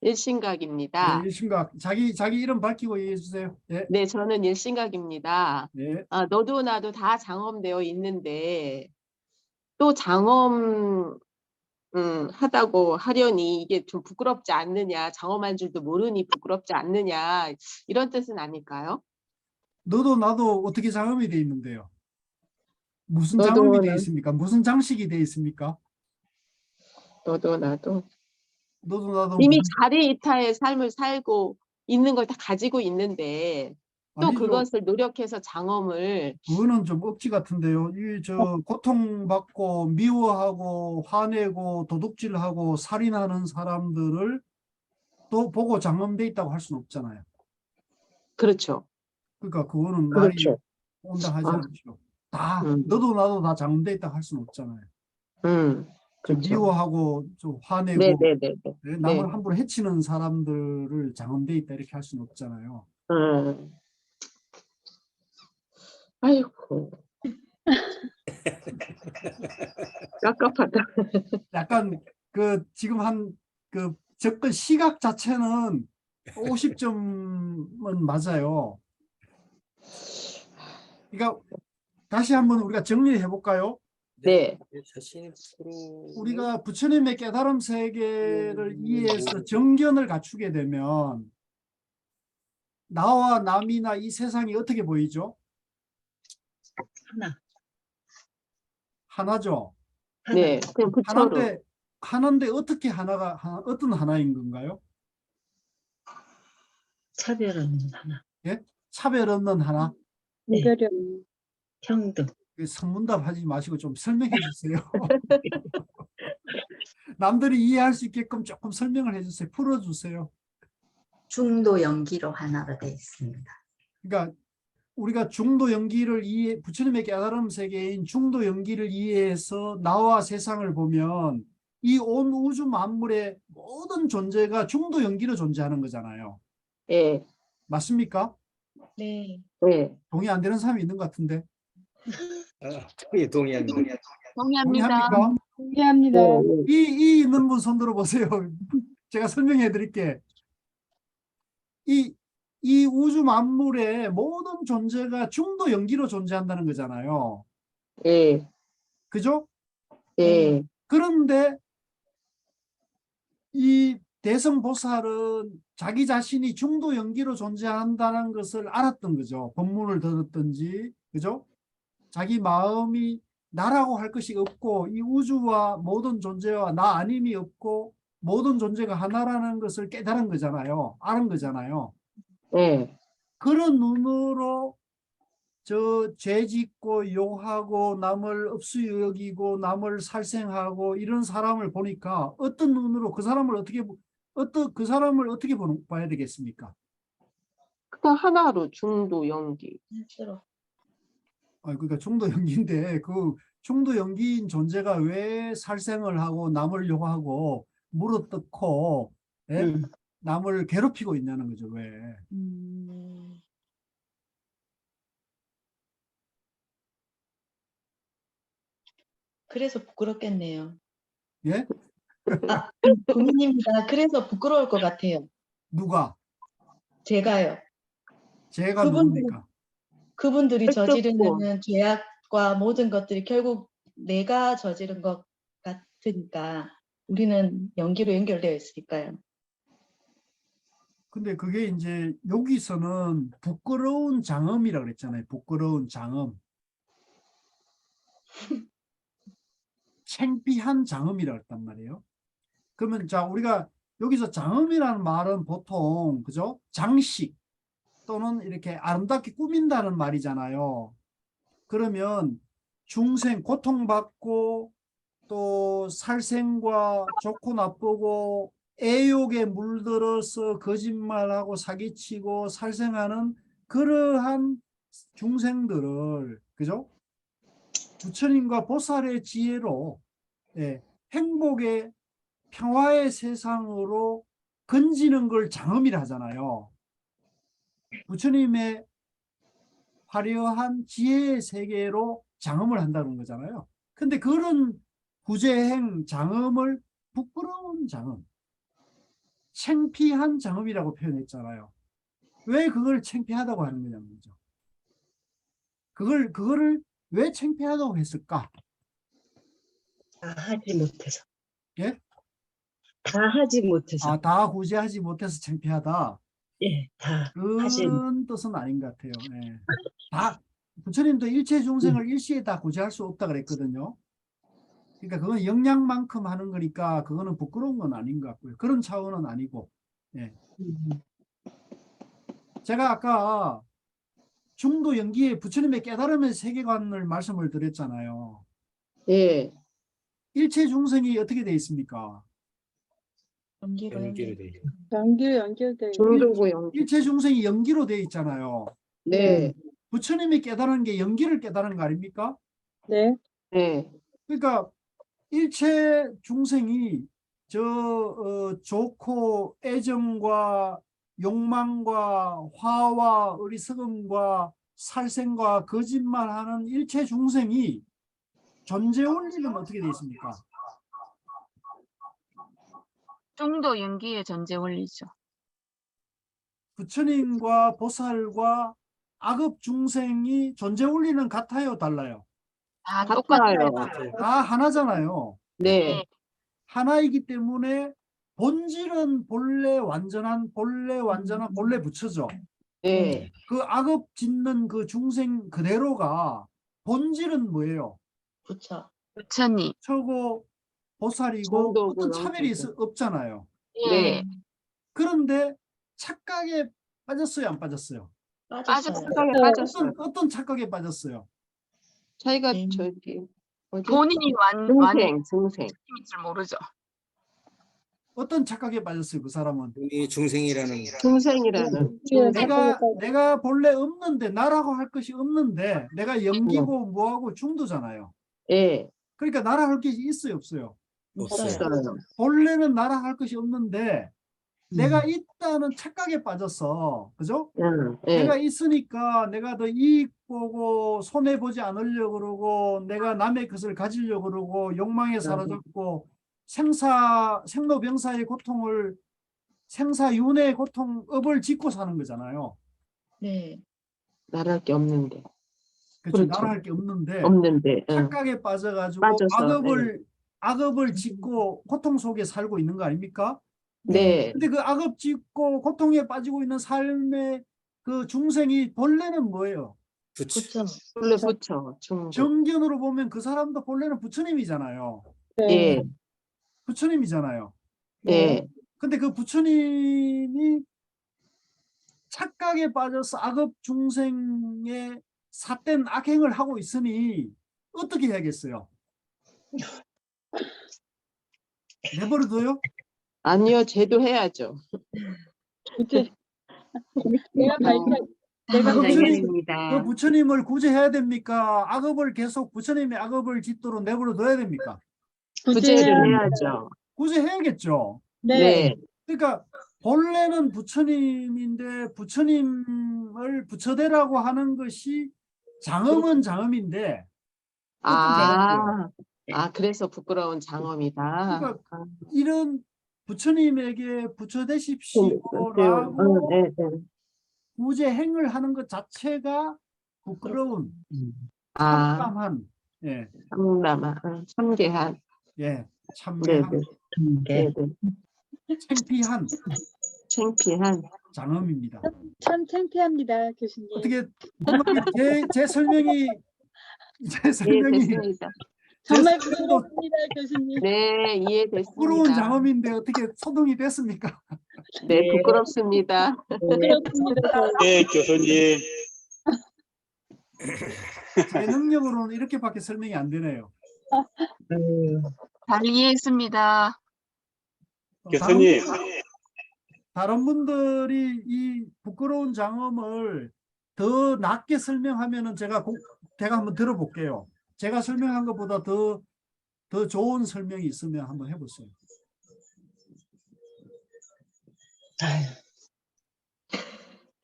일신각입니다. 네, 일신각 자기 이름 밝히고 얘기해 주세요. 네, 네, 저는 일신각입니다. 네. 너도 나도 다 장엄되어 있는데 또 장엄 하다고 하려니 이게 좀 부끄럽지 않느냐, 장엄한 줄도 모르니 부끄럽지 않느냐 이런 뜻은 아닐까요? 너도 나도 어떻게 장업이 돼 있는데요? 무슨 너도 장업이 돼 나- 있습니까? 무슨 장식이 돼 있습니까? 너도 나도 너도 나도 이미 자리이타의 삶을 살고 있는 걸 다 가지고 있는데 또 아니죠. 그것을 노력해서 장엄을 그거는 좀 억지 같은데요. 저 고통받고 미워하고 화내고 도둑질하고 살인하는 사람들을 또 보고 장엄돼 있다고 할 수는 없잖아요. 그렇죠. 그러니까 그거는 말이 그렇죠. 온당하지 아, 않죠. 다 음. 너도 나도 다 장엄돼 있다고 할 수는 없잖아요. 저 그렇죠. 미워하고 좀 화내고 네네네. 네, 남을 함부로 해치는 사람들을 장엄돼 있다 이렇게 할 수는 없잖아요. 아이고. 깝깝하다. 약간 그 지금 한 그 접근 시각 자체는 50점은 맞아요. 그러니까 다시 한번 우리가 정리해 볼까요? 네. 자신이 우리가 부처님의 깨달음 세계를 이해해서 정견을 갖추게 되면 나와 남이나 이 세상이 어떻게 보이죠? 하나. 하나죠. 네. 그냥 부처로. 하나인데 어떻게 어떤 하나인 건가요? 차별 없는 하나. 예? 차별 없는 하나. 네. 평등. 선문답 하지 마시고 좀 설명해 주세요. 남들이 이해할 수 있게끔 조금 설명을 해주세요. 풀어주세요. 중도 연기로 하나로 되어 있습니다. 그러니까 우리가 중도 연기를 부처님의 깨달음 세계인 중도 연기를 이해해서 나와 세상을 보면 이 온 우주 만물의 모든 존재가 중도 연기로 존재하는 거잖아요. 예. 맞습니까? 네. 네. 동의 안 되는 사람이 있는 것 같은데. 예, 동의합니다. 동의합니다. 동의합니까? 동의합니다. 이 있는 분 손 들어보세요. 제가 설명해 드릴게. 이 우주 만물의 모든 존재가 중도 연기로 존재한다는 거잖아요. 예. 그죠? 예. 그런데 이 대성보살은 자기 자신이 중도 연기로 존재한다는 것을 알았던 거죠. 법문을 들었든지, 그죠? 자기 마음이 나라고 할 것이 없고 이 우주와 모든 존재와 나 아님이 없고 모든 존재가 하나라는 것을 깨달은 거잖아요. 아는 거잖아요. 예. 그런 눈으로 죄 짓고 욕하고 남을 업수 여기고 남을 살생하고 이런 사람을 보니까 어떤 눈으로 그 사람을 어떻게 봐야 되겠습니까? 그냥 하나로 중도 연기. 그러니까 중도 연기인데 그 중도 연기인 존재가 왜 살생을 하고 남을 욕하고 물어뜯고 남을 괴롭히고 있냐는 거죠. 왜? 그래서 부끄럽겠네요. 예? 본인입니다. 그래서 부끄러울 것 같아요. 누가? 제가요. 제가 그분들은- 누굽니까? 그분들이 헐뜯고. 저지르는 죄악과 모든 것들이 결국 내가 저지른 것 같으니까 우리는 연기로 연결되어 있으니까요. 근데 그게 이제 여기서는 부끄러운 장엄이라고 그랬잖아요. 부끄러운 장엄. 창피한 장엄이라고 했단 말이에요. 그러면 자, 우리가 여기서 장엄이라는 말은 보통 그죠? 장식 또는 이렇게 아름답게 꾸민다는 말이잖아요. 그러면 중생 고통받고 또 살생과 좋고 나쁘고 애욕에 물들어서 거짓말하고 사기치고 살생하는 그러한 중생들을 그죠? 부처님과 보살의 지혜로 행복의 평화의 세상으로 건지는 걸 장엄이라 하잖아요. 부처님의 화려한 지혜의 세계로 장엄을 한다는 거잖아요. 근데 그런 구제행 장엄을 부끄러운 장엄, 창피한 장엄이라고 표현했잖아요. 왜 그걸 창피하다고 하는 거냐는 거죠. 그거를 왜 창피하다고 했을까? 다 하지 못해서. 예? 다 하지 못해서. 아, 다 구제하지 못해서 창피하다. 예, 다 하지. 그런 뜻은 아닌 것 같아요. 예. 다 부처님도 일체 중생을 일시에 다 구제할 수 없다 그랬거든요. 그러니까 그건 역량만큼 하는 거니까 그거는 부끄러운 건 아닌 것 같고요. 그런 차원은 아니고. 예. 제가 아까 중도 연기에 부처님의 깨달음의 세계관을 말씀을 드렸잖아요. 예. 일체 중생이 어떻게 돼 있습니까? 연기로 연기로 연결. 돼 있죠. 연기로 연결돼 중도고 연기. 일체 중생이 연기로 돼 있잖아요. 네. 부처님이 깨달은 게 연기를 깨달은 거 아닙니까? 네. 네. 그러니까 일체 중생이 좋고 애정과 욕망과 화와 어리석음과 살생과 거짓말하는 일체 중생이 존재 원리는 어떻게 되어 있습니까? 중도 연기의 전제 원리죠. 부처님과 보살과 악업 중생이 존재 원리는 같아요, 달라요? 다 같아요. 똑같아요. 다 하나잖아요. 네. 하나이기 때문에 본질은 본래 완전한 본래 부처죠. 네. 그 악업 짓는 그 중생 그대로가 본질은 뭐예요? 부처. 부처님. 처고 보살이고 중도고 어떤 차별이 영도고. 없잖아요. 네. 그런데 착각에 빠졌어요, 안 빠졌어요? 빠졌어요. 착각에 빠졌어요. 어떤 착각에 빠졌어요? 자기가 음. 저기 뭐지? 본인이 중생. 중심인 줄 모르죠. 어떤 착각에 빠졌어요, 그 사람은? 이 중생이라는 중생이라는 예, 내가 본래 없는데, 나라고 할 것이 없는데, 내가 연기고 뭐하고 중도잖아요. 예. 그러니까 나라 할 것이 있어요, 없어요? 없어요. 없어요. 본래는 나라 할 것이 없는데, 내가 음. 있다는 착각에 빠졌어. 그죠? 예. 내가 있으니까 내가 더 이익 보고 손해보지 않으려고 그러고, 내가 남의 것을 가지려고 그러고, 욕망에 사로잡고, 생로병사의 고통을, 생사윤회의 고통, 업을 짓고 사는 거잖아요. 네. 나랄 게 없는데. 그렇죠. 그렇죠. 나라 할 게 없는데, 없는데. 착각에 빠져가지고 빠져서, 악업을 짓고 고통 속에 살고 있는 거 아닙니까? 네. 근데 그 악업 짓고 고통에 빠지고 있는 삶의 그 중생이 본래는 뭐예요? 부처. 원래 부처. 중도. 정견으로 보면 그 사람도 본래는 부처님이잖아요. 예. 부처님이잖아요. 예. 근데 그 부처님이 착각에 빠져서 악업 중생의 삿된 악행을 하고 있으니 어떻게 해야겠어요? 내버려둬요? 아니요, 쟤도 해야죠. 이제 내가 발견 내가 그 당연히 부처님, 입니다. 그 부처님을 구제해야 됩니까? 악업을 계속 부처님의 악업을 짓도록 내버려둬야 됩니까? 구제를 해야죠. 구제해야겠죠. 네. 그러니까 본래는 부처님인데 부처님을 부처대라고 하는 것이 장엄은 장엄인데 아, 그래서 부끄러운 장엄이다. 그러니까 이런 부처님에게 부처되십시오라고 네. 구제행을 하는 것 자체가 부끄러운, 아, 참담한, 예, 참계한. 예, 참회한, 네네. 창피한 창피한. 장엄입니다. 참 창피합니다, 교수님. 어떻게 뭔가 제 설명이 네, 설명이 됐습니다. 정말 설명도 부끄럽습니다, 교수님. 네, 부끄러운 이해됐습니다. 장엄인데 어떻게 소동이 됐습니까? 네, 부끄럽습니다. 부끄럽습니다. 저희. 네, 교수님. 제 능력으로는 이렇게밖에 설명이 안 되네요. 잘 이해했습니다. 교수님. 다른 분들이 이 부끄러운 장엄을 더 낮게 설명하면은 제가 한번 들어볼게요. 제가 설명한 것보다 더 좋은 설명이 있으면 한번 해보세요.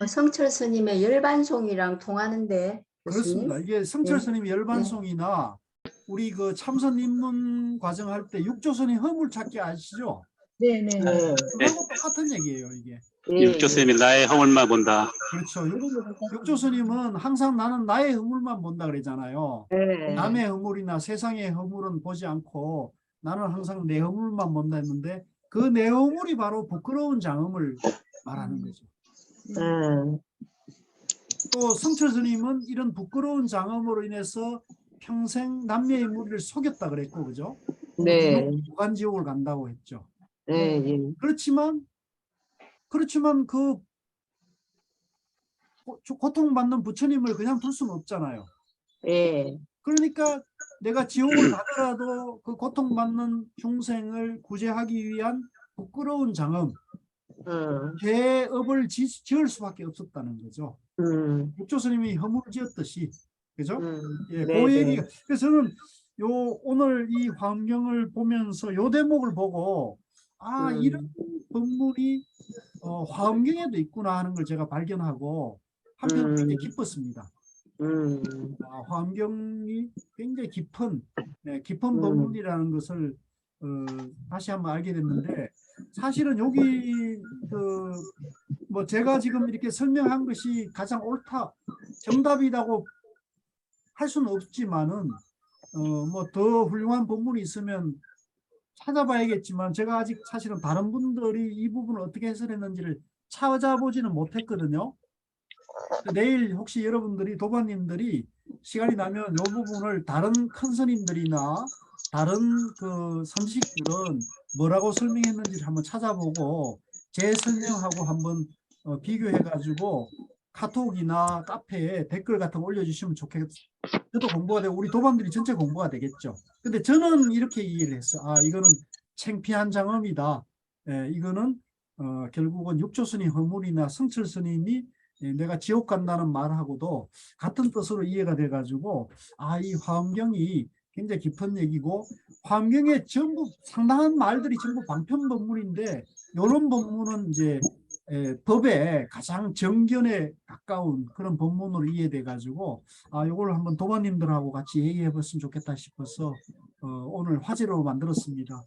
성철 스님의 열반송이랑 통하는데 교수님? 그렇습니다. 이게 성철 네. 스님의 열반송이나 우리 그 참선 입문 과정 할 때 육조선이 허물찾기 아시죠? 네네. 그거하고 똑같은 얘기예요, 이게. 육조쌤이 나의 허물만 본다. 그렇죠. 육조스님은 항상 나는 나의 허물만 본다 그러잖아요. 네. 남의 허물이나 세상의 허물은 보지 않고 나는 항상 내 허물만 본다 했는데 그 내 허물이 바로 부끄러운 장엄을 말하는 거죠. 또 성철 스님은 이런 부끄러운 장엄으로 인해서 평생 남녀의 무리를 속였다 그랬고, 그죠? 네. 무간지옥을 간다고 했죠. 네, 예. 그렇지만 그 고통받는 부처님을 그냥 둘 수는 없잖아요. 예. 그러니까 내가 지옥을 가더라도 그 고통받는 중생을 구제하기 위한 부끄러운 장엄, 죄업을 지을 수밖에 없었다는 거죠. 육조스님이 허물을 지었듯이, 그죠? 예, 네, 그 네. 얘기가. 그래서 저는 오늘 이 화엄경을 보면서 요 대목을 보고 이런 법문이 화엄경에도 있구나 하는 걸 제가 발견하고 한편 굉장히 기뻤습니다. 화엄경이 굉장히 깊은 법문이라는 것을 다시 한번 알게 됐는데, 사실은 여기 뭐 제가 지금 이렇게 설명한 것이 가장 옳다, 정답이라고 할 수는 없지만은 뭐 더 훌륭한 법문이 있으면 찾아봐야겠지만 제가 아직 사실은 다른 분들이 이 부분을 어떻게 해설했는지를 찾아보지는 못했거든요. 내일 혹시 여러분들이 도반님들이 시간이 나면 이 부분을 다른 큰 스님들이나 다른 그 선식들은 뭐라고 설명했는지를 한번 찾아보고 제 설명하고 한번 비교해 가지고 카톡이나 카페에 댓글 같은 거 올려주시면 좋겠어요. 저도 공부가 되고 우리 도반들이 전체 공부가 되겠죠. 근데 저는 이렇게 이해를 했어요. 이거는 창피한 장엄이다. 이거는 결국은 육조스님 허물이나 성철 스님이 내가 지옥 간다는 말하고도 같은 뜻으로 이해가 돼가지고 이 화엄경이 굉장히 깊은 얘기고, 화엄경에 전부 상당한 말들이 전부 방편 법문인데 이런 법문은 이제 법의 가장 정견에 가까운 그런 법문으로 이해돼 가지고 이걸 한번 도마님들하고 같이 얘기해 봤으면 좋겠다 싶어서 오늘 화제로 만들었습니다.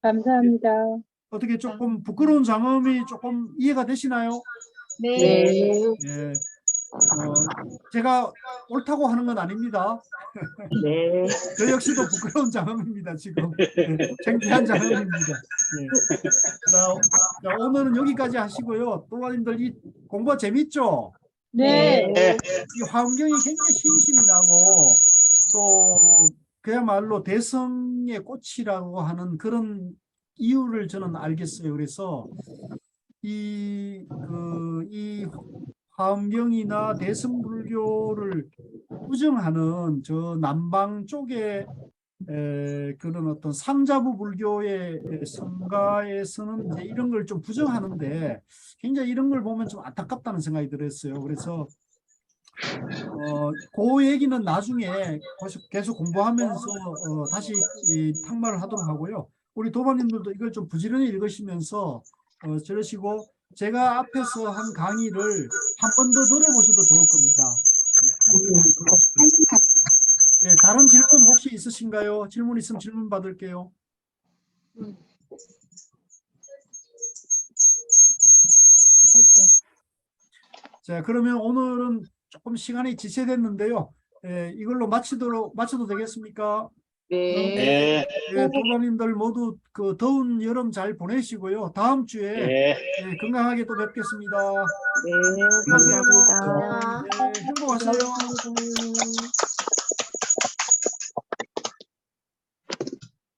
감사합니다. 어떻게 조금 부끄러운 장엄이 조금 이해가 되시나요? 네. 예. 제가 옳다고 하는 건 아닙니다. 네. 저 역시도 부끄러운 장엄입니다. 지금 창피한 장엄입니다. 자, 오늘은 여기까지 하시고요. 도마님들 이 공부 재밌죠? 네. 이 화엄경이 굉장히 신심이 나고 또 그야말로 대성의 꽃이라고 하는 그런 이유를 저는 알겠어요. 그래서 이 화엄경이나 대성불교를 부정하는 저 남방 쪽에 그런 어떤 상자부 불교의 성가에서는 이제 이런 걸 좀 부정하는데 굉장히 이런 걸 보면 좀 안타깝다는 생각이 들었어요. 그래서 그 얘기는 나중에 계속 공부하면서 다시 탁말을 하도록 하고요. 우리 도반님들도 이걸 좀 부지런히 읽으시면서 저러시고 제가 앞에서 한 강의를 한 번 더 들어보셔도 좋을 겁니다. 네, 다른 질문 혹시 있으신가요? 질문 있으면 질문 받을게요. 자, 그러면 오늘은 조금 시간이 지체됐는데요. 이걸로 마쳐도 되겠습니까? 네. 네. 도반님들 모두 그 더운 여름 잘 보내시고요. 다음 주에 네. 건강하게 또 뵙겠습니다. 네, 수고하세요. 감사합니다. 행복하세요. 감사합니다.